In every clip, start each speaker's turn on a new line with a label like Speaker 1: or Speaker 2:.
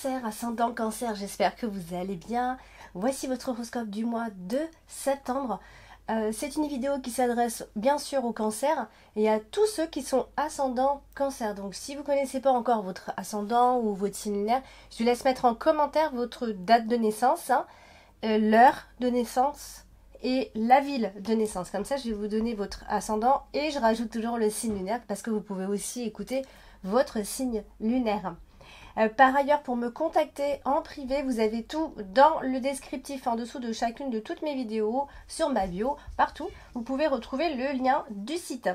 Speaker 1: Cancer, ascendant Cancer, j'espère que vous allez bien. Voici votre horoscope du mois de septembre. C'est une vidéo qui s'adresse bien sûr au Cancer et à tous ceux qui sont ascendant Cancer. Donc si vous ne connaissez pas encore votre ascendant ou votre signe lunaire, je vous laisse mettre en commentaire votre date de naissance, l'heure de naissance et la ville de naissance. Comme ça, je vais vous donner votre ascendant et je rajoute toujours le signe lunaire parce que vous pouvez aussi écouter votre signe lunaire. Par ailleurs, pour me contacter en privé, vous avez tout dans le descriptif en dessous de chacune de toutes mes vidéos, sur ma bio, partout. Vous pouvez retrouver le lien du site.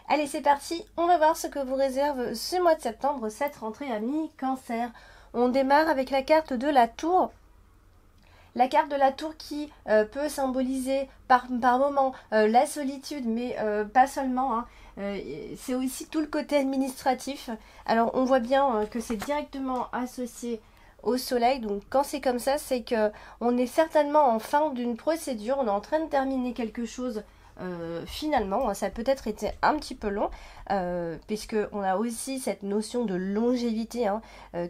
Speaker 1: Allez, c'est parti, on va voir ce que vous réserve ce mois de septembre, cette rentrée à mi-Cancer. On démarre avec la carte de la Tour. La carte de la Tour qui peut symboliser par moment la solitude, mais pas seulement. C'est aussi tout le côté administratif. Alors on voit bien que c'est directement associé au soleil. Donc quand c'est comme ça, c'est que on est certainement en fin d'une procédure. On est en train de terminer quelque chose. Finalement, ça a peut-être été un petit peu long, puisque on a aussi cette notion de longévité,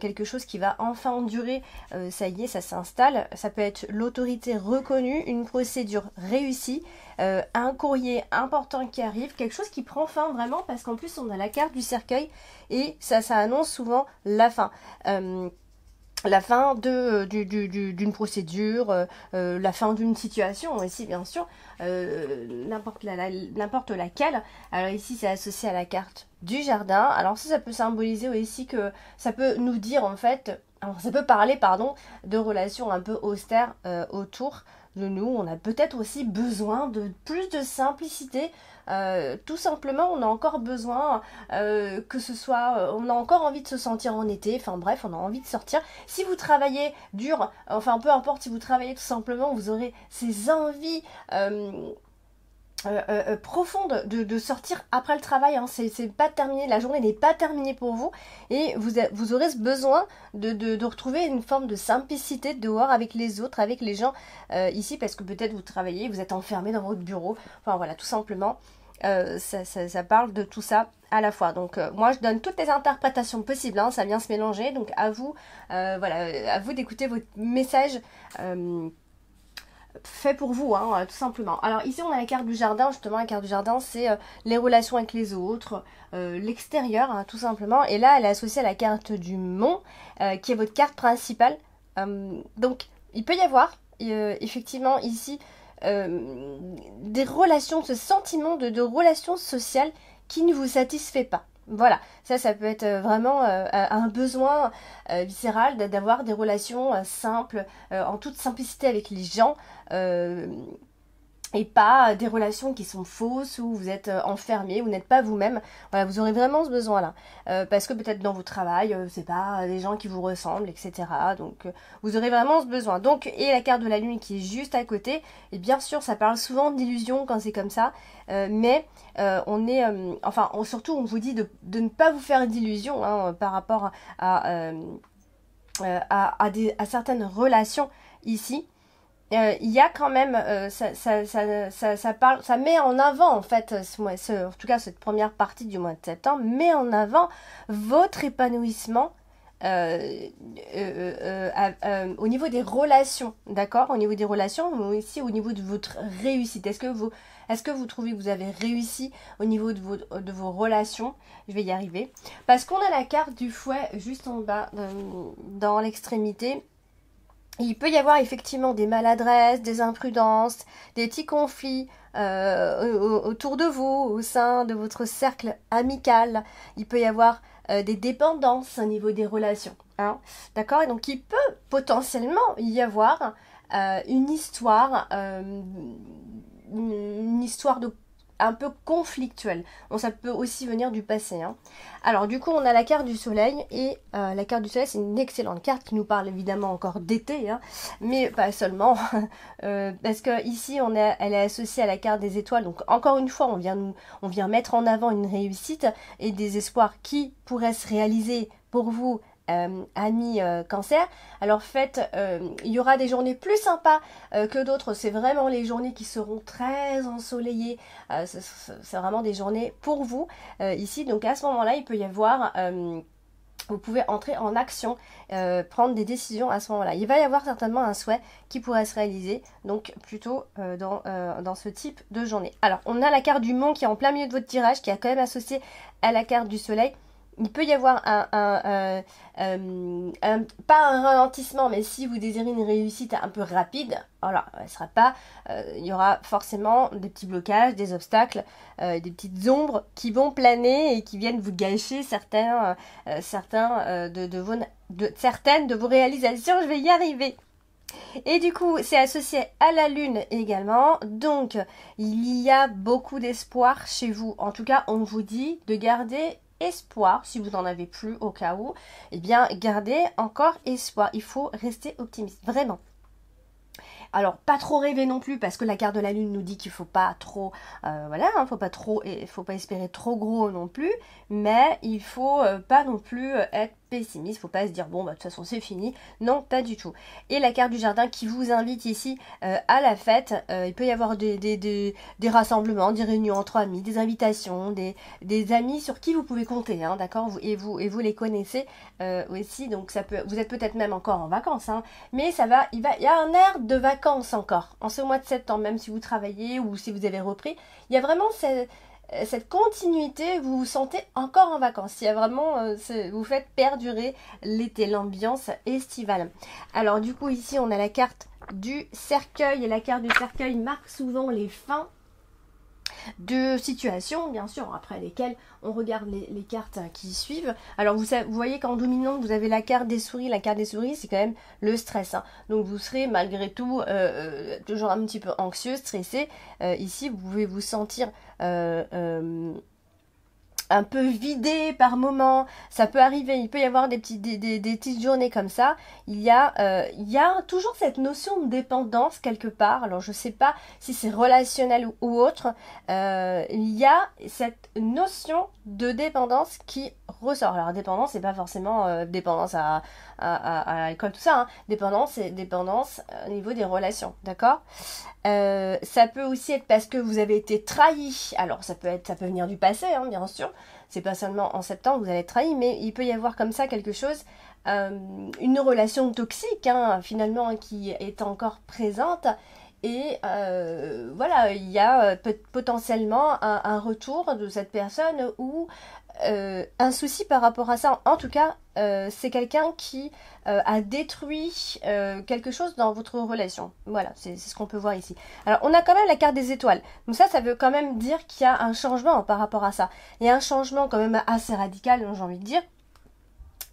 Speaker 1: quelque chose qui va enfin durer, ça y est, ça s'installe. Ça peut être l'autorité reconnue, une procédure réussie, un courrier important qui arrive, quelque chose qui prend fin vraiment, parce qu'en plus on a la carte du cercueil et ça annonce souvent la fin. La fin d'une procédure, la fin d'une situation aussi, bien sûr, n'importe laquelle. Alors ici, c'est associé à la carte du jardin. Alors ça peut symboliser aussi que ça peut nous dire, en fait, alors ça peut parler, pardon, de relations un peu austères autour de nous. On a peut-être aussi besoin de plus de simplicité. Tout simplement, on a encore besoin que ce soit, on a encore envie de se sentir en été, enfin bref, on a envie de sortir. Si vous travaillez dur, enfin peu importe, si vous travaillez tout simplement, vous aurez ces envies profonde de sortir après le travail, c'est pas terminé, la journée n'est pas terminée pour vous et vous aurez ce besoin de retrouver une forme de simplicité dehors avec les autres, avec les gens ici, parce que peut-être vous travaillez, vous êtes enfermé dans votre bureau, enfin voilà, tout simplement. Ça parle de tout ça à la fois. Donc moi je donne toutes les interprétations possibles, ça vient se mélanger, donc à vous, voilà, à vous d'écouter votre message fait pour vous, tout simplement. Alors ici on a la carte du jardin, justement la carte du jardin c'est les relations avec les autres, l'extérieur, tout simplement, et là elle est associée à la carte du mont, qui est votre carte principale. Donc il peut y avoir effectivement ici des relations, ce sentiment de relations sociales qui ne vous satisfait pas. Voilà, ça peut être vraiment un besoin viscéral d'avoir des relations simples, en toute simplicité avec les gens, et pas des relations qui sont fausses où vous êtes enfermé, vous n'êtes pas vous-même. Voilà, vous aurez vraiment ce besoin-là. Parce que peut-être dans votre travail, c'est pas des gens qui vous ressemblent, etc. Donc vous aurez vraiment ce besoin. Donc, et la carte de la lune qui est juste à côté, et bien sûr, ça parle souvent d'illusion quand c'est comme ça, mais on est, surtout on vous dit de ne pas vous faire d'illusions par rapport à certaines relations ici. Il y a quand même, ça parle, ça met en avant en fait, en tout cas cette première partie du mois de septembre, met en avant votre épanouissement au niveau des relations, d'accord, au niveau des relations, mais aussi au niveau de votre réussite. Est-ce que vous trouvez que vous avez réussi au niveau de vos relations? Je vais y arriver. Parce qu'on a la carte du fouet juste en bas, dans l'extrémité. Il peut y avoir effectivement des maladresses, des imprudences, des petits conflits autour de vous, au sein de votre cercle amical. Il peut y avoir des dépendances au niveau des relations. D'accord? Et donc il peut potentiellement y avoir une histoire un peu conflictuelle. Bon, ça peut aussi venir du passé. Alors du coup on a la carte du soleil, et la carte du soleil c'est une excellente carte qui nous parle évidemment encore d'été, mais pas seulement, parce que ici elle est associée à la carte des étoiles. Donc encore une fois on vient mettre en avant une réussite et des espoirs qui pourraient se réaliser pour vous, amis Cancer. Alors il y aura des journées plus sympas que d'autres. C'est vraiment les journées qui seront très ensoleillées. C'est vraiment des journées pour vous ici. Donc à ce moment-là, il peut y avoir vous pouvez entrer en action, prendre des décisions à ce moment-là. Il va y avoir certainement un souhait qui pourrait se réaliser, donc plutôt dans ce type de journée. Alors, on a la carte du Mont qui est en plein milieu de votre tirage, qui est quand même associée à la carte du Soleil. Il peut y avoir pas un ralentissement, mais si vous désirez une réussite un peu rapide, voilà, elle sera pas, il y aura forcément des petits blocages, des obstacles, des petites ombres qui vont planer et qui viennent vous gâcher certaines de vos réalisations. Je vais y arriver. Et du coup, c'est associé à la lune également. Donc, il y a beaucoup d'espoir chez vous. En tout cas, on vous dit de garder espoir, si vous n'en avez plus au cas où, eh bien, gardez encore espoir. Il faut rester optimiste, vraiment. Alors, pas trop rêver non plus, parce que la carte de la lune nous dit qu'il faut pas trop, voilà, hein, faut pas espérer trop gros non plus, mais il faut pas non plus être pessimiste, faut pas se dire bon bah de toute façon c'est fini, non pas du tout. Et la carte du jardin qui vous invite ici à la fête, il peut y avoir des rassemblements, des réunions entre amis, des invitations, des amis sur qui vous pouvez compter, hein, d'accord, et vous les connaissez aussi, donc ça peut, vous êtes peut-être même encore en vacances, hein, mais il y a un air de vacances encore en ce mois de septembre, même si vous travaillez ou si vous avez repris, il y a vraiment cette continuité, vous vous sentez encore en vacances. Il y a vraiment, vous faites perdurer l'été, l'ambiance estivale. Alors du coup ici on a la carte du cercueil et la carte du cercueil marque souvent les fins de situations, bien sûr, après lesquelles on regarde les cartes qui suivent. Alors vous voyez qu'en dominante, vous avez la carte des souris. La carte des souris, c'est quand même le stress, hein. Donc vous serez malgré tout toujours un petit peu anxieux, stressé. Ici, vous pouvez vous sentir un peu vidé par moment, ça peut arriver, il peut y avoir des petites journées comme ça. Il y a toujours cette notion de dépendance quelque part, alors je sais pas si c'est relationnel ou autre, il y a cette notion de dépendance qui ressort. Alors dépendance, c'est pas forcément dépendance à l'alcool, tout ça, hein. Dépendance, c'est dépendance au niveau des relations, d'accord. Ça peut aussi être parce que vous avez été trahi. Alors ça peut venir du passé, hein, bien sûr. C'est pas seulement en septembre vous allez être trahi, mais il peut y avoir comme ça quelque chose, une relation toxique, hein, finalement, qui est encore présente. Et voilà, il y a potentiellement un retour de cette personne ou un souci par rapport à ça. En tout cas, c'est quelqu'un qui a détruit quelque chose dans votre relation. Voilà, c'est ce qu'on peut voir ici. Alors, on a quand même la carte des étoiles. Donc ça veut quand même dire qu'il y a un changement par rapport à ça. Il y a un changement quand même assez radical, j'ai envie de dire,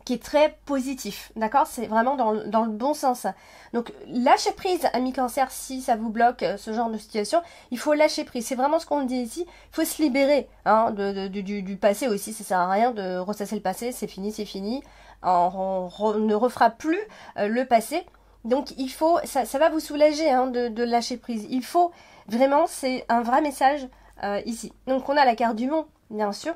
Speaker 1: qui est très positif, d'accord. C'est vraiment dans le bon sens. Donc, lâchez prise, ami cancer, si ça vous bloque ce genre de situation, il faut lâcher prise. C'est vraiment ce qu'on dit ici. Il faut se libérer, hein, du passé aussi. Ça sert à rien de ressasser le passé. C'est fini, c'est fini. On ne refera plus le passé. Donc, il faut, ça va vous soulager, hein, de lâcher prise. Il faut, vraiment, c'est un vrai message ici. Donc, on a la carte du monde, bien sûr.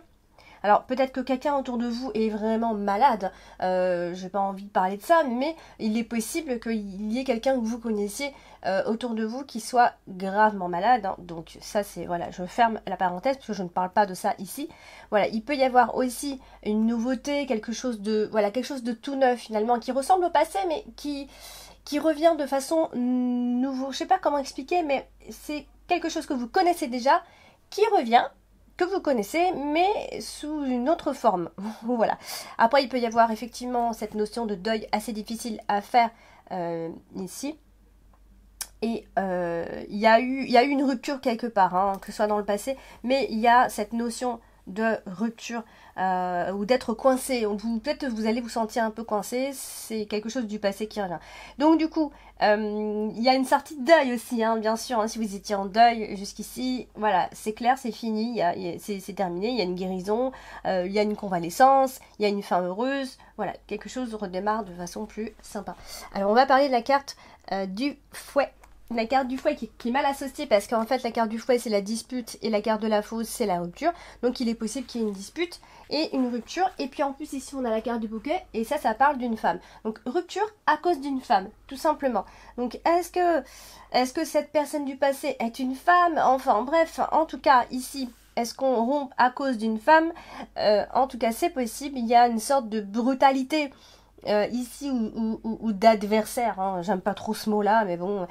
Speaker 1: Alors peut-être que quelqu'un autour de vous est vraiment malade, j'ai pas envie de parler de ça, mais il est possible qu'il y ait quelqu'un que vous connaissiez autour de vous qui soit gravement malade, hein. Donc ça c'est, voilà, je ferme la parenthèse parce que je ne parle pas de ça ici. Voilà, il peut y avoir aussi une nouveauté, quelque chose de tout neuf finalement, qui ressemble au passé mais qui revient de façon nouveau. Je sais pas comment expliquer, mais c'est quelque chose que vous connaissez déjà, qui revient, que vous connaissez, mais sous une autre forme. Voilà. Après, il peut y avoir effectivement cette notion de deuil assez difficile à faire ici. Et il y a eu une rupture quelque part, hein, que ce soit dans le passé, mais il y a cette notion de rupture ou d'être coincé. Peut-être vous allez vous sentir un peu coincé, c'est quelque chose du passé qui revient. Donc du coup, il y a une sortie de deuil aussi, hein, bien sûr, hein, si vous étiez en deuil jusqu'ici, voilà, c'est clair, c'est fini, c'est terminé, il y a une guérison, il y a une convalescence, il y a une fin heureuse, voilà, quelque chose redémarre de façon plus sympa. Alors on va parler de la carte du fouet. La carte du fouet qui est mal associée parce qu'en fait la carte du fouet c'est la dispute et la carte de la fosse c'est la rupture. Donc il est possible qu'il y ait une dispute et une rupture. Et puis en plus ici on a la carte du bouquet et ça parle d'une femme. Donc rupture à cause d'une femme, tout simplement. Donc est-ce que cette personne du passé est une femme? Enfin bref, en tout cas ici est-ce qu'on rompt à cause d'une femme? En tout cas, c'est possible. Il y a une sorte de brutalité ici ou d'adversaire. Hein. J'aime pas trop ce mot-là, mais bon,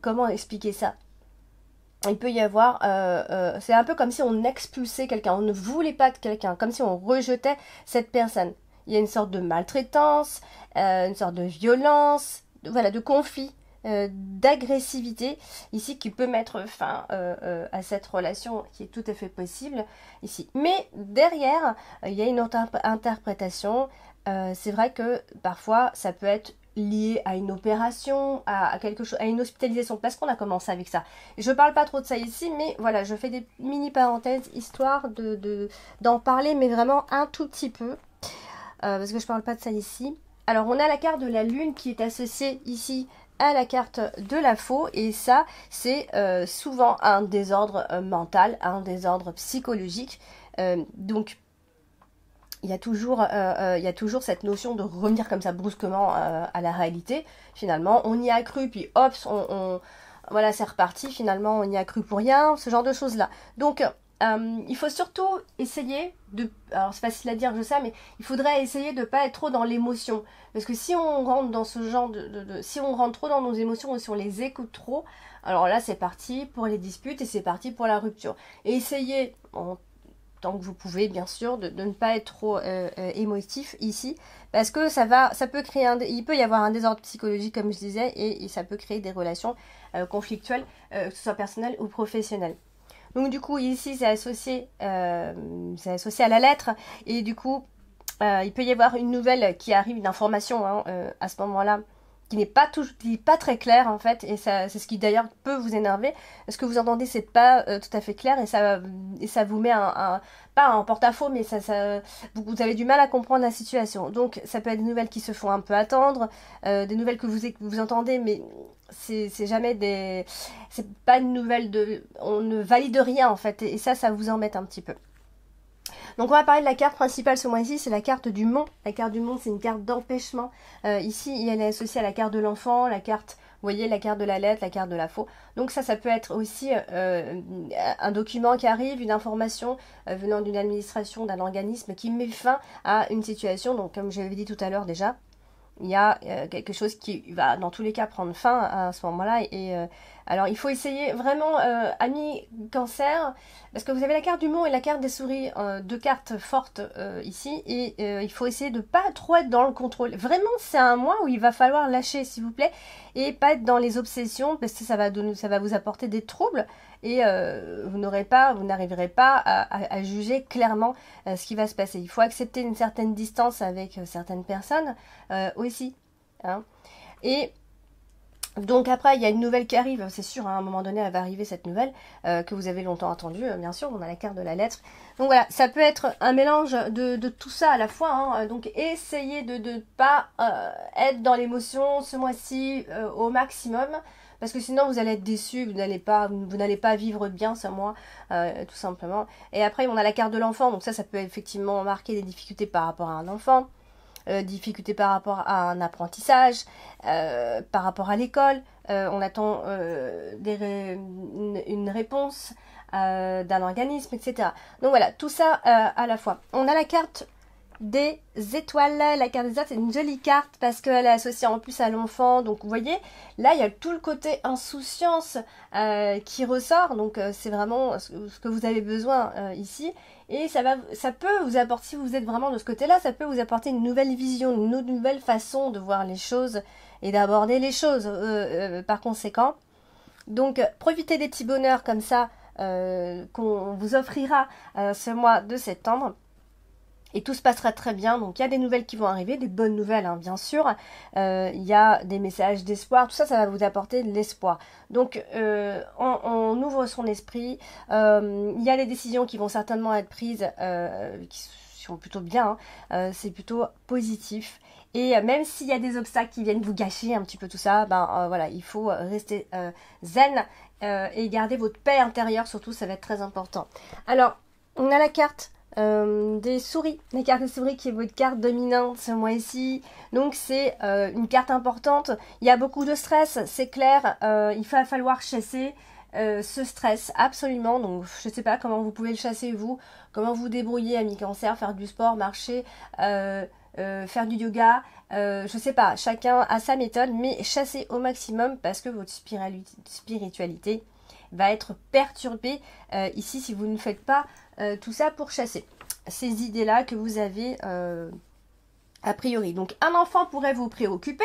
Speaker 1: comment expliquer ça? Il peut y avoir, c'est un peu comme si on expulsait quelqu'un, on ne voulait pas de quelqu'un, comme si on rejetait cette personne. Il y a une sorte de maltraitance, une sorte de violence, voilà, de conflit, d'agressivité ici qui peut mettre fin à cette relation qui est tout à fait possible ici. Mais derrière, il y a une autre interprétation. C'est vrai que parfois ça peut être lié à une opération, à quelque chose, à une hospitalisation, parce qu'on a commencé avec ça. Je parle pas trop de ça ici, mais voilà, je fais des mini parenthèses histoire d'en parler, mais vraiment un tout petit peu, parce que je parle pas de ça ici. Alors on a la carte de la lune qui est associée ici à la carte de la faux, et ça c'est souvent un désordre mental, un désordre psychologique, donc il y a toujours cette notion de revenir comme ça brusquement à la réalité. Finalement, on y a cru, puis hop, voilà, c'est reparti. Finalement, on y a cru pour rien, ce genre de choses-là. Donc, il faut surtout essayer de... Alors, c'est facile à dire, je sais, mais il faudrait essayer de ne pas être trop dans l'émotion. Parce que si on rentre dans ce genre si on rentre trop dans nos émotions ou si on les écoute trop, alors là, c'est parti pour les disputes et c'est parti pour la rupture. Et essayez... tant que vous pouvez, bien sûr, de ne pas être trop émotif ici, parce que ça peut créer il peut y avoir un désordre psychologique, comme je disais, et ça peut créer des relations conflictuelles, que ce soit personnelles ou professionnelles. Donc du coup, ici, c'est associé à la lettre, et du coup, il peut y avoir une nouvelle qui arrive, une information à ce moment-là, qui n'est pas très clair en fait, et c'est ce qui d'ailleurs peut vous énerver. Ce que vous entendez, c'est pas tout à fait clair, et ça vous met pas en porte-à-faux, mais vous avez du mal à comprendre la situation. Donc ça peut être des nouvelles qui se font un peu attendre, des nouvelles que vous entendez, mais c'est jamais c'est pas une nouvelle on ne valide rien en fait, et ça vous embête un petit peu. Donc on va parler de la carte principale ce mois-ci, c'est la carte du mont. La carte du mont, c'est une carte d'empêchement. Ici, elle est associée à la carte de l'enfant, la carte, vous voyez, la carte de la lettre, la carte de la faux. Donc ça peut être aussi un document qui arrive, une information venant d'une administration, d'un organisme qui met fin à une situation. Donc comme je l'avais dit tout à l'heure déjà, il y a quelque chose qui va dans tous les cas prendre fin à ce moment-là. Alors il faut essayer vraiment, amis cancer, parce que vous avez la carte du mont et la carte des souris, deux cartes fortes ici, et il faut essayer de ne pas trop être dans le contrôle. Vraiment, c'est un mois où il va falloir lâcher, s'il vous plaît, et pas être dans les obsessions, parce que ça va vous apporter des troubles, et vous n'arriverez pas à juger clairement ce qui va se passer. Il faut accepter une certaine distance avec certaines personnes aussi. Hein. Et donc après, il y a une nouvelle qui arrive, c'est sûr, à un moment donné, elle va arriver cette nouvelle, que vous avez longtemps attendue, bien sûr, on a la carte de la lettre. Donc voilà, ça peut être un mélange de tout ça à la fois, hein. Donc essayez de ne pas être dans l'émotion ce mois-ci au maximum, parce que sinon vous allez être déçu, vous n'allez pas vivre bien ce mois, tout simplement. Et après, on a la carte de l'enfant, donc ça peut effectivement marquer des difficultés par rapport à un enfant. Difficultés par rapport à un apprentissage, par rapport à l'école, on attend une réponse d'un organisme, etc. Donc voilà, tout ça à la fois. On a la carte des étoiles. La carte des étoiles, c'est une jolie carte parce qu'elle est associée en plus à l'enfant. Donc vous voyez, là il y a tout le côté insouciance qui ressort. Donc c'est vraiment ce que vous avez besoin ici. Et ça peut vous apporter, si vous êtes vraiment de ce côté-là, ça peut vous apporter une nouvelle vision, une nouvelle façon de voir les choses et d'aborder les choses par conséquent. Donc profitez des petits bonheurs comme ça qu'on vous offrira ce mois de septembre. Et tout se passera très bien, donc il y a des nouvelles qui vont arriver, des bonnes nouvelles hein, bien sûr, il y a des messages d'espoir, tout ça, ça va vous apporter de l'espoir. Donc on ouvre son esprit, il y a des décisions qui vont certainement être prises, qui sont plutôt bien, hein, c'est plutôt positif. Et même s'il y a des obstacles qui viennent vous gâcher un petit peu tout ça, voilà, il faut rester zen et garder votre paix intérieure, surtout ça va être très important. Alors, on a la carte des souris, la carte des souris qui est votre carte dominante ce mois-ci, donc c'est une carte importante, il y a beaucoup de stress, c'est clair, il va falloir chasser, ce stress, absolument. Donc, je ne sais pas comment vous pouvez le chasser, vous, comment vous débrouillez, ami Cancer, faire du sport, marcher, faire du yoga, je sais pas, chacun a sa méthode, mais chassez au maximum parce que votre spiritualité va être perturbée ici si vous ne faites pas tout ça pour chasser ces idées-là que vous avez a priori. Donc, un enfant pourrait vous préoccuper,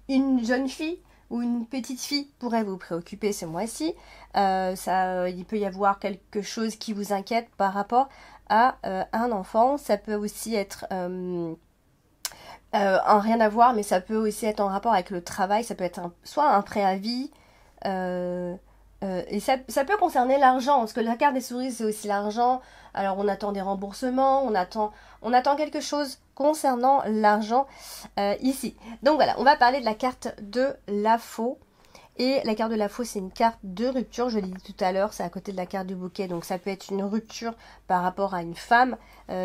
Speaker 1: une jeune fille ou une petite fille pourrait vous préoccuper ce mois-ci. Il peut y avoir quelque chose qui vous inquiète par rapport à un enfant. Ça peut aussi être en rien à voir, mais ça peut aussi être en rapport avec le travail. Ça peut être soit un préavis, et ça peut concerner l'argent, parce que la carte des souris, c'est aussi l'argent. Alors, on attend des remboursements, on attend quelque chose concernant l'argent ici. Donc voilà, on va parler de la carte de la faux. Et la carte de la faux, c'est une carte de rupture, je l'ai dit tout à l'heure, c'est à côté de la carte du bouquet. Donc ça peut être une rupture par rapport à une femme,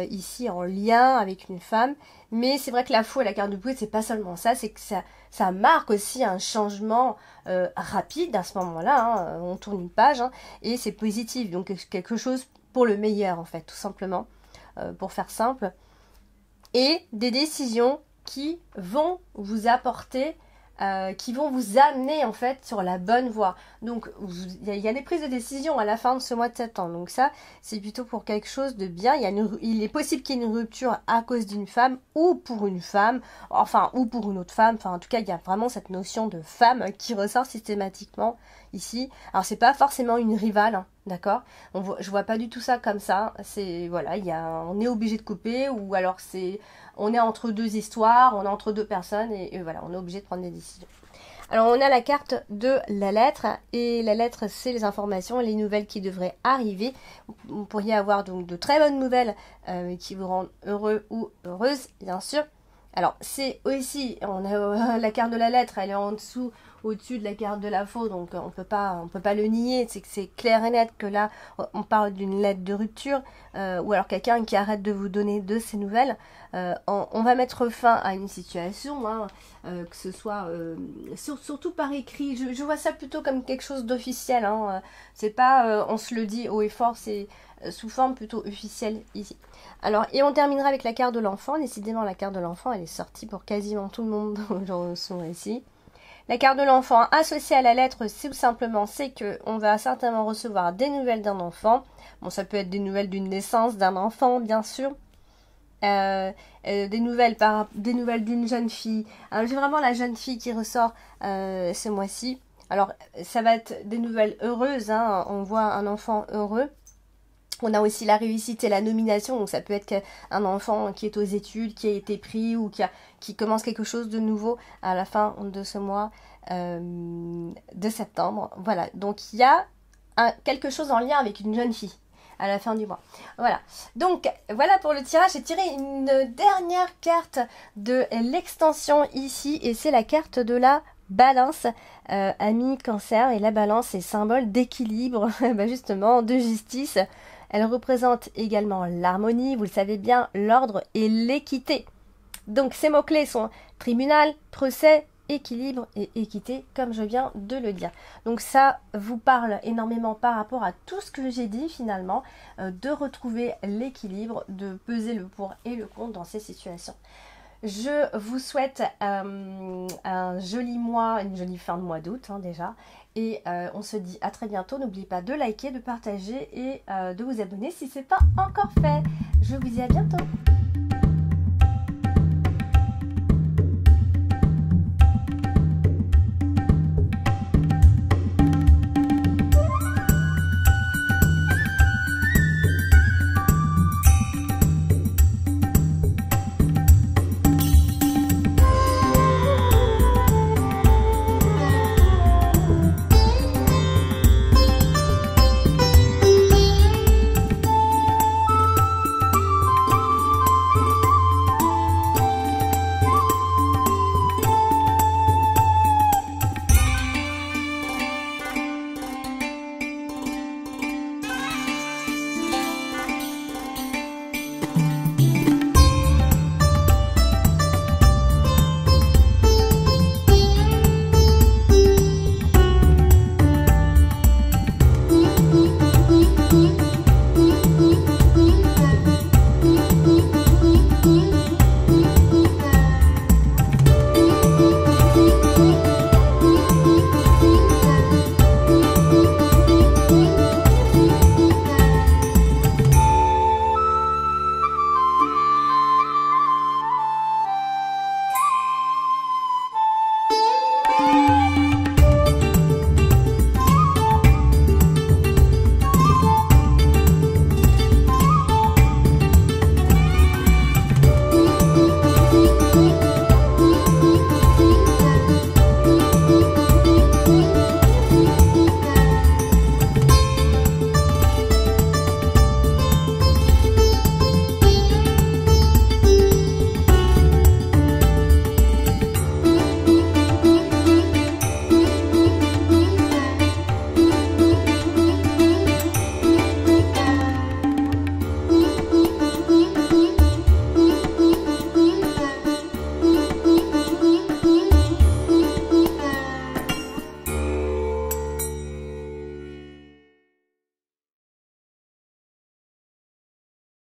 Speaker 1: ici en lien avec une femme. Mais c'est vrai que la faux et la carte du bouquet, c'est pas seulement ça, c'est que ça marque aussi un changement rapide à ce moment-là. Hein, on tourne une page, hein, et c'est positif. Donc quelque chose pour le meilleur, en fait, tout simplement, pour faire simple. Et des décisions qui vont vous apporter, qui vont vous amener en fait sur la bonne voie. Donc il y a des prises de décision à la fin de ce mois de septembre. Donc ça, c'est plutôt pour quelque chose de bien. Il est possible qu'il y ait une rupture à cause d'une femme ou pour une femme, enfin ou pour une autre femme. Enfin en tout cas, il y a vraiment cette notion de femme qui ressort systématiquement ici. Alors c'est pas forcément une rivale, hein, d'accord. Je vois pas du tout ça comme ça. C'est voilà, on est obligé de couper, ou alors on est entre deux histoires, on est entre deux personnes, et voilà, on est obligé de prendre des décisions. Alors on a la carte de la lettre, et la lettre c'est les informations, les nouvelles qui devraient arriver. Vous pourriez avoir donc de très bonnes nouvelles qui vous rendent heureux ou heureuse, bien sûr. Alors c'est aussi, on a la carte de la lettre, elle est en dessous, au-dessus de la carte de la faux, donc on peut pas le nier. C'est que c'est clair et net que là on parle d'une lettre de rupture, ou alors quelqu'un qui arrête de vous donner de ses nouvelles. On va mettre fin à une situation, hein, que ce soit surtout par écrit. Je vois ça plutôt comme quelque chose d'officiel, hein. C'est pas on se le dit haut et fort, c'est sous forme plutôt officielle ici. Alors, et on terminera avec la carte de l'enfant. Décidément, la carte de l'enfant, elle est sortie pour quasiment tout le monde dans son récit. La carte de l'enfant associée à la lettre, tout simplement, c'est qu'on va certainement recevoir des nouvelles d'un enfant. Bon, ça peut être des nouvelles d'une naissance d'un enfant, bien sûr. Des nouvelles d'une jeune fille. Alors, j'ai vraiment la jeune fille qui ressort ce mois-ci. Alors, ça va être des nouvelles heureuses, hein. On voit un enfant heureux. On a aussi la réussite et la nomination, donc ça peut être un enfant qui est aux études, qui a été pris, ou qui commence quelque chose de nouveau à la fin de ce mois de septembre. Voilà, donc il y a quelque chose en lien avec une jeune fille à la fin du mois. Voilà, donc voilà pour le tirage. J'ai tiré une dernière carte de l'extension ici, et c'est la carte de la balance, ami Cancer, et la balance est symbole d'équilibre, justement, de justice. Elle représente également l'harmonie, vous le savez bien, l'ordre et l'équité. Donc ces mots-clés sont tribunal, procès, équilibre et équité, comme je viens de le dire. Donc ça vous parle énormément par rapport à tout ce que j'ai dit finalement, de retrouver l'équilibre, de peser le pour et le contre dans ces situations. Je vous souhaite un joli mois, une jolie fin de mois d'août, hein, déjà. Et on se dit à très bientôt. N'oubliez pas de liker, de partager et de vous abonner si ce n'est pas encore fait. Je vous dis à bientôt.